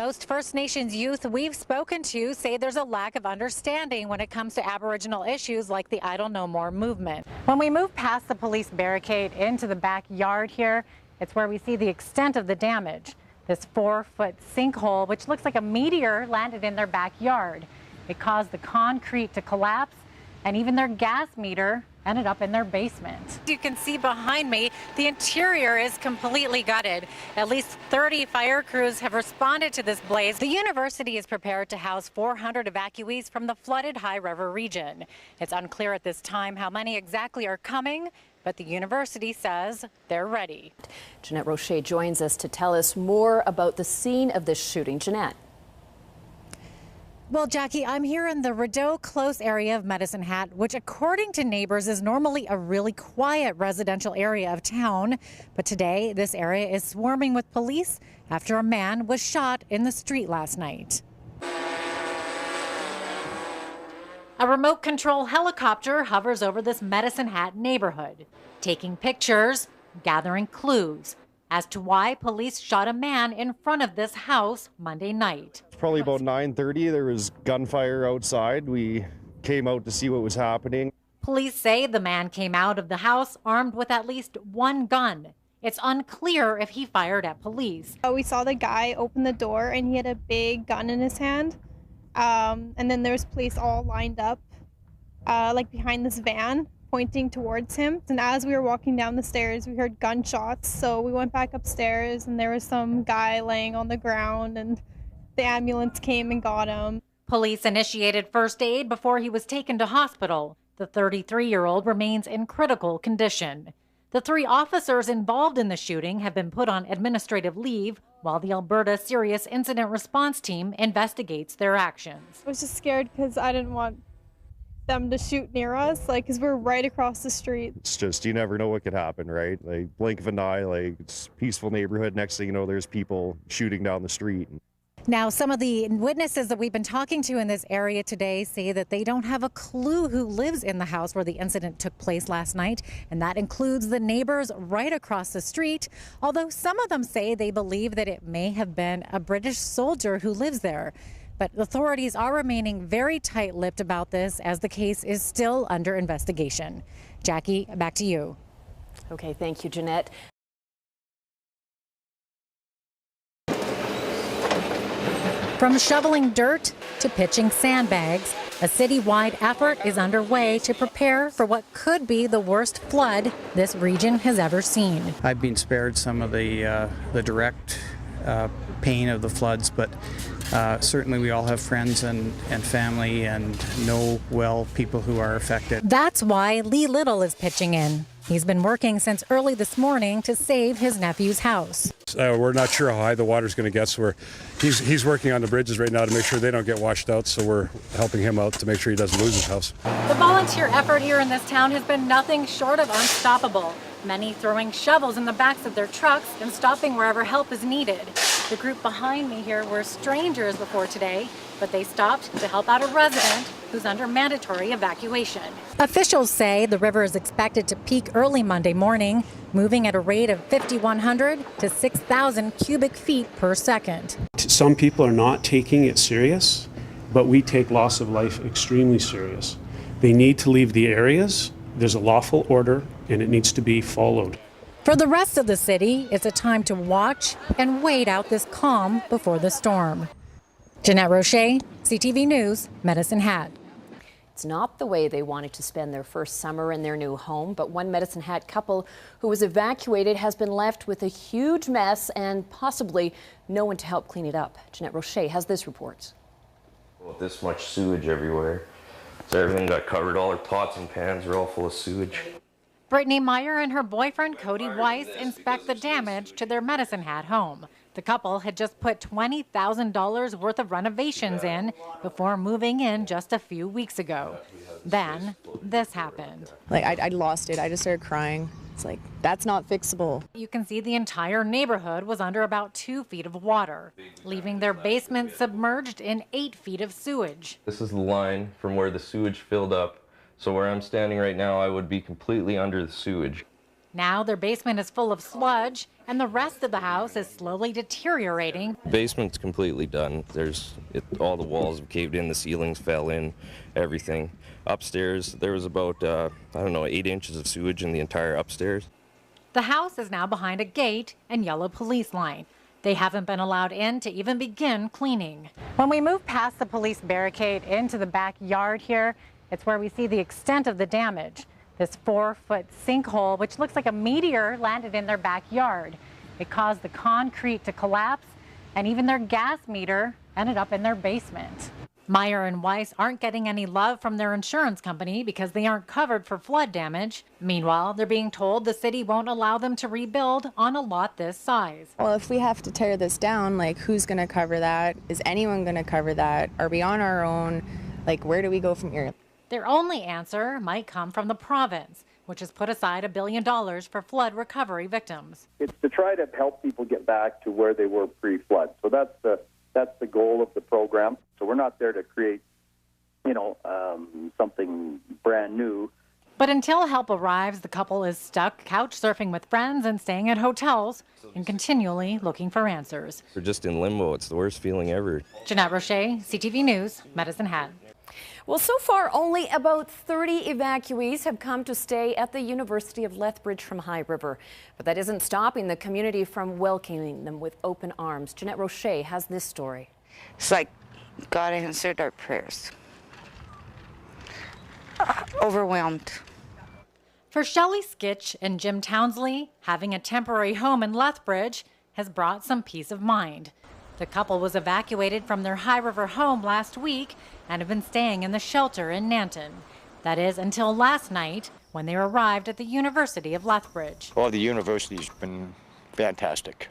Most First Nations youth we've spoken to say there's a lack of understanding when it comes to Aboriginal issues like the Idle No More movement. When we move past the police barricade into the backyard here, it's where we see the extent of the damage. This 4-foot sinkhole, which looks like a meteor, landed in their backyard. It caused the concrete to collapse, and even their gas meter ended up in their basement. You can see behind me, the interior is completely gutted. At least 30 fire crews have responded to this blaze. The university is prepared to house 400 evacuees from the flooded High River region. It's unclear at this time how many exactly are coming, but the university says they're ready. Jeannette Rocher joins us to tell us more about the scene of this shooting. Jeannette. Well, Jackie, I'm here in the Rideau Close area of Medicine Hat, which according to neighbors is normally a really quiet residential area of town. But today, this area is swarming with police after a man was shot in the street last night. A remote control helicopter hovers over this Medicine Hat neighborhood, taking pictures, gathering clues as to why police shot a man in front of this house Monday night. Probably about 9:30, there was gunfire outside. We came out to see what was happening. Police say the man came out of the house armed with at least one gun. It's unclear if he fired at police. We saw the guy open the door and he had a big gun in his hand. And then there was police all lined up, like behind this van, pointing towards him. And as we were walking down the stairs, we heard gunshots. So we went back upstairs and there was some guy laying on the ground and the ambulance came and got him. Police initiated first aid before he was taken to hospital. The 33-year-old remains in critical condition. The 3 officers involved in the shooting have been put on administrative leave while the Alberta Serious Incident Response Team investigates their actions. I was just scared because I didn't want them to shoot near us, because we're right across the street. It's just, you never know what could happen, right? Like, blink of an eye, like, it's a peaceful neighborhood. Next thing you know, there's people shooting down the street. Now, some of the witnesses that we've been talking to in this area today say that they don't have a clue who lives in the house where the incident took place last night, and that includes the neighbors right across the street, although some of them say they believe that it may have been a British soldier who lives there. But authorities are remaining very tight-lipped about this as the case is still under investigation. Jackie, back to you. Okay, thank you, Jeannette. From shoveling dirt to pitching sandbags, a citywide effort is underway to prepare for what could be the worst flood this region has ever seen. I've been spared some of the direct pain of the floods, but certainly we all have friends and family and know well people who are affected. That's why Lee Little is pitching in. He's been working since early this morning to save his nephew's house. We're not sure how high the water's going to get, so he's working on the bridges right now to make sure they don't get washed out, so we're helping him out to make sure he doesn't lose his house. The volunteer effort here in this town has been nothing short of unstoppable. Many throwing shovels in the backs of their trucks and stopping wherever help is needed. The group behind me here were strangers before today, but they stopped to help out a resident who's under mandatory evacuation. Officials say the river is expected to peak early Monday morning, moving at a rate of 5,100 to 6,000 cubic feet per second. Some people are not taking it serious, but we take loss of life extremely serious. They need to leave the areas. There's a lawful order, and it needs to be followed. For the rest of the city, it's a time to watch and wait out this calm before the storm. Jeannette Rocher, CTV News, Medicine Hat. It's not the way they wanted to spend their first summer in their new home, but one Medicine Hat couple who was evacuated has been left with a huge mess and possibly no one to help clean it up. Jeannette Rocher has this report. Well, this much sewage everywhere. So everything got covered. All our pots and pans are all full of sewage. Brittany Meyer and her boyfriend Cody Weiss inspect the damage to their Medicine Hat home. The couple had just put $20,000 worth of renovations in before moving in just a few weeks ago. Then this happened. I lost it. I just started crying. It's like, that's not fixable. You can see the entire neighborhood was under about 2 feet of water, leaving their basement submerged in 8 feet of sewage. This is the line from where the sewage filled up. So where I'm standing right now, I would be completely under the sewage. Now their basement is full of sludge and the rest of the house is slowly deteriorating. Basement's completely done. All the walls have caved in, the ceilings fell in, everything. Upstairs, there was about, 8 inches of sewage in the entire upstairs. The house is now behind a gate and yellow police line. They haven't been allowed in to even begin cleaning. When we move past the police barricade into the backyard here, it's where we see the extent of the damage. This 4-foot sinkhole, which looks like a meteor, landed in their backyard. It caused the concrete to collapse, and even their gas meter ended up in their basement. Meyer and Weiss aren't getting any love from their insurance company because they aren't covered for flood damage. Meanwhile, they're being told the city won't allow them to rebuild on a lot this size. Well, if we have to tear this down, like, who's going to cover that? Is anyone going to cover that? Are we on our own? Like, where do we go from here? Their only answer might come from the province, which has put aside $1 billion for flood recovery victims. It's to try to help people get back to where they were pre-flood. So that's the goal of the program. So we're not there to create, something brand new. But until help arrives, the couple is stuck couch surfing with friends and staying at hotels and continually looking for answers. We're just in limbo. It's the worst feeling ever. Jeannette Rocher, CTV News, Medicine Hat. Well, so far, only about 30 evacuees have come to stay at the University of Lethbridge from High River. But that isn't stopping the community from welcoming them with open arms. Jeannette Rocher has this story. It's like God answered our prayers. Overwhelmed. For Shelley Skitch and Jim Townsley, having a temporary home in Lethbridge has brought some peace of mind. The couple was evacuated from their High River home last week and have been staying in the shelter in Nanton. That is until last night when they arrived at the University of Lethbridge. Well, the university's been fantastic.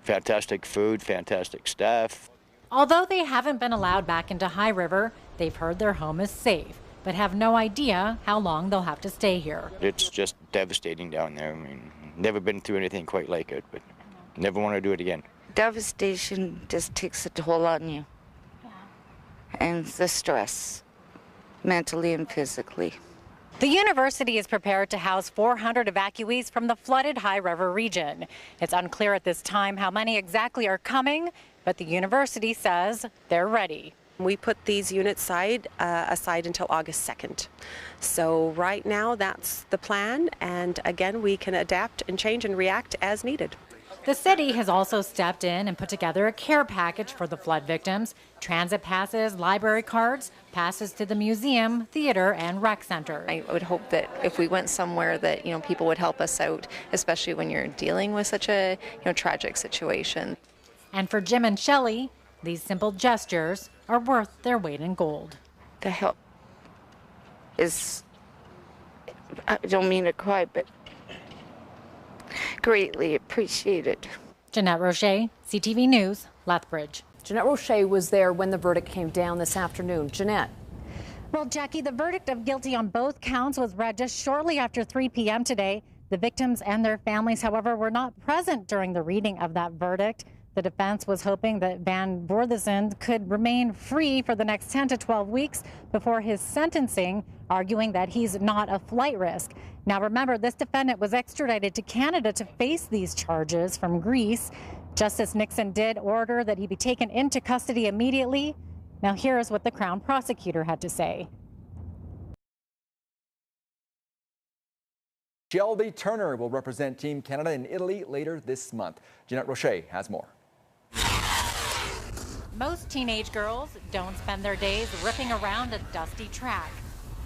Fantastic food, fantastic staff. Although they haven't been allowed back into High River, they've heard their home is safe, but have no idea how long they'll have to stay here. It's just devastating down there. I mean, never been through anything quite like it, but never want to do it again. Devastation just takes a toll on you. Yeah. And the stress, mentally and physically. The university is prepared to house 400 evacuees from the flooded High River region. It's unclear at this time how many exactly are coming, but the university says they're ready. We put these units aside until August 2nd. So right now that's the plan, and again we can adapt and change and react as needed. The city has also stepped in and put together a care package for the flood victims: transit passes, library cards, passes to the museum, theater, and rec center. I would hope that if we went somewhere that, people would help us out, especially when you're dealing with such a, tragic situation. And for Jim and Shelley, these simple gestures are worth their weight in gold. The help is, I don't mean to cry, but greatly appreciated. Jeannette Rocher, CTV News, Lethbridge. Jeannette Rocher was there when the verdict came down this afternoon. Jeannette. Well, Jackie, the verdict of guilty on both counts was read just shortly after 3 p.m. today. The victims and their families, however, were not present during the reading of that verdict. The defense was hoping that Van Voorthuizen could remain free for the next 10 to 12 weeks before his sentencing, arguing that he's not a flight risk. Now, remember, this defendant was extradited to Canada to face these charges from Greece. Justice Nixon did order that he be taken into custody immediately. Now, here is what the Crown prosecutor had to say. Shelby Turner will represent Team Canada in Italy later this month. Jeannette Rocher has more. Most teenage girls don't spend their days ripping around a dusty track.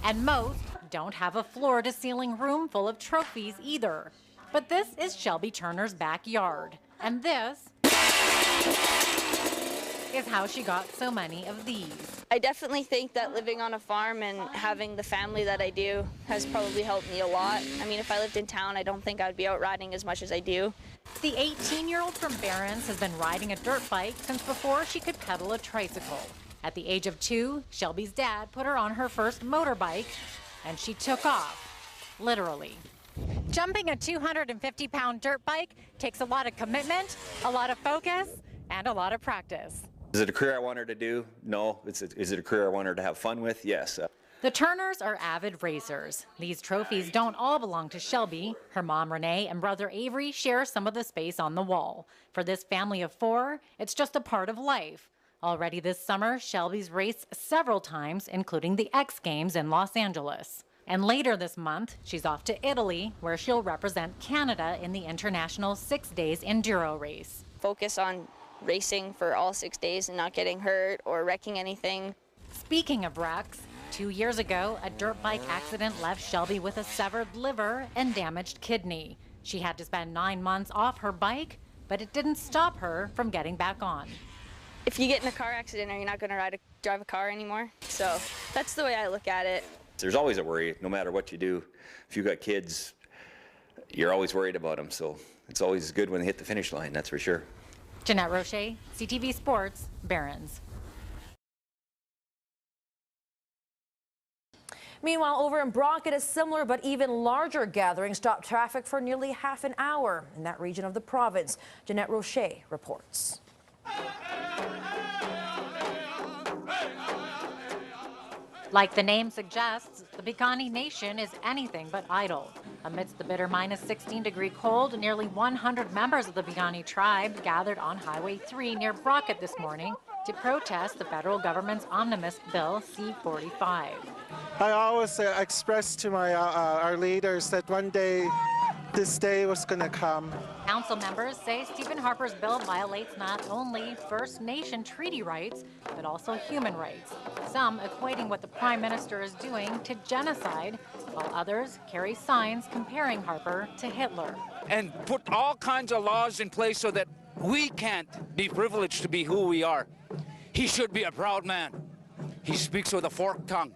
And most don't have a floor-to-ceiling room full of trophies either. But this is Shelby Turner's backyard. And this is how she got so many of these. I definitely think that living on a farm and having the family that I do has probably helped me a lot. I mean, if I lived in town, I don't think I would be out riding as much as I do. The 18-year-old from Barron's has been riding a dirt bike since before she could pedal a tricycle. At the age of 2, Shelby's dad put her on her first motorbike, and she took off, literally. Jumping a 250-pound dirt bike takes a lot of commitment, a lot of focus, and a lot of practice. Is it a career I want her to do? No. Is it a career I want her to have fun with? Yes. The Turners are avid racers. These trophies don't all belong to Shelby. Her mom, Renee, and brother Avery share some of the space on the wall. For this family of 4, it's just a part of life. Already this summer, Shelby's raced several times, including the X Games in Los Angeles. And later this month, she's off to Italy, where she'll represent Canada in the International 6 Days Enduro race. Focus on racing for all 6 days and not getting hurt or wrecking anything. Speaking of wrecks, 2 years ago, a dirt bike accident left Shelby with a severed liver and damaged kidney. She had to spend 9 months off her bike, but it didn't stop her from getting back on. If you get in a car accident, are you not going to drive a car anymore? So that's the way I look at it. There's always a worry, no matter what you do. If you've got kids, you're always worried about them, so it's always good when they hit the finish line, that's for sure. Jeannette Rocher, CTV Sports, Barron's. Meanwhile, over in Brockett, a similar but even larger gathering stopped traffic for nearly half an hour in that region of the province. Jeannette Rocher reports. Like the name suggests, the Piikani Nation is anything but idle. Amidst the bitter minus 16-degree cold, nearly 100 members of the Piikani tribe gathered on Highway 3 near Brockett this morning to protest the federal government's omnibus bill C-45. I always expressed to our leaders that one day this day was going to come. Council members say Stephen Harper's bill violates not only First Nation treaty rights, but also human rights. Some equating what the Prime Minister is doing to genocide, while others carry signs comparing Harper to Hitler. And put all kinds of laws in place so that we can't be privileged to be who we are. He should be a proud man. He speaks with a forked tongue.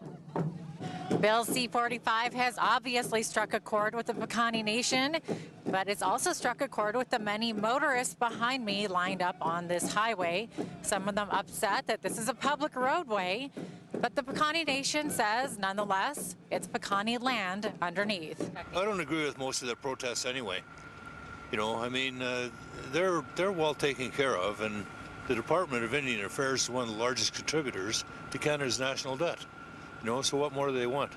Bill C-45 has obviously struck a chord with the Piikani Nation, but it's also struck a chord with the many motorists behind me lined up on this highway. Some of them upset that this is a public roadway, but the Piikani Nation says, nonetheless, it's Piikani land underneath. I don't agree with most of their protests anyway. You know, I mean, they're well taken care of, and the Department of Indian Affairs is one of the largest contributors to Canada's national debt. You know, so what more do they want?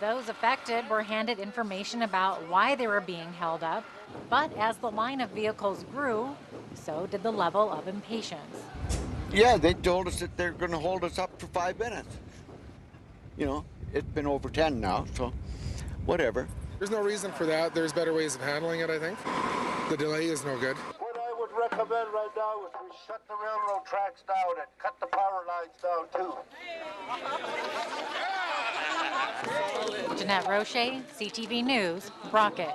Those affected were handed information about why they were being held up, but as the line of vehicles grew, so did the level of impatience. Yeah, they told us that they're going to hold us up for 5 minutes. You know, it's been over 10 now, so whatever. There's no reason for that. There's better ways of handling it, I think. The delay is no good. What I would recommend right now is we shut the railroad tracks down and cut the power lines down too. Jeannette Rocher, CTV News, Brockett.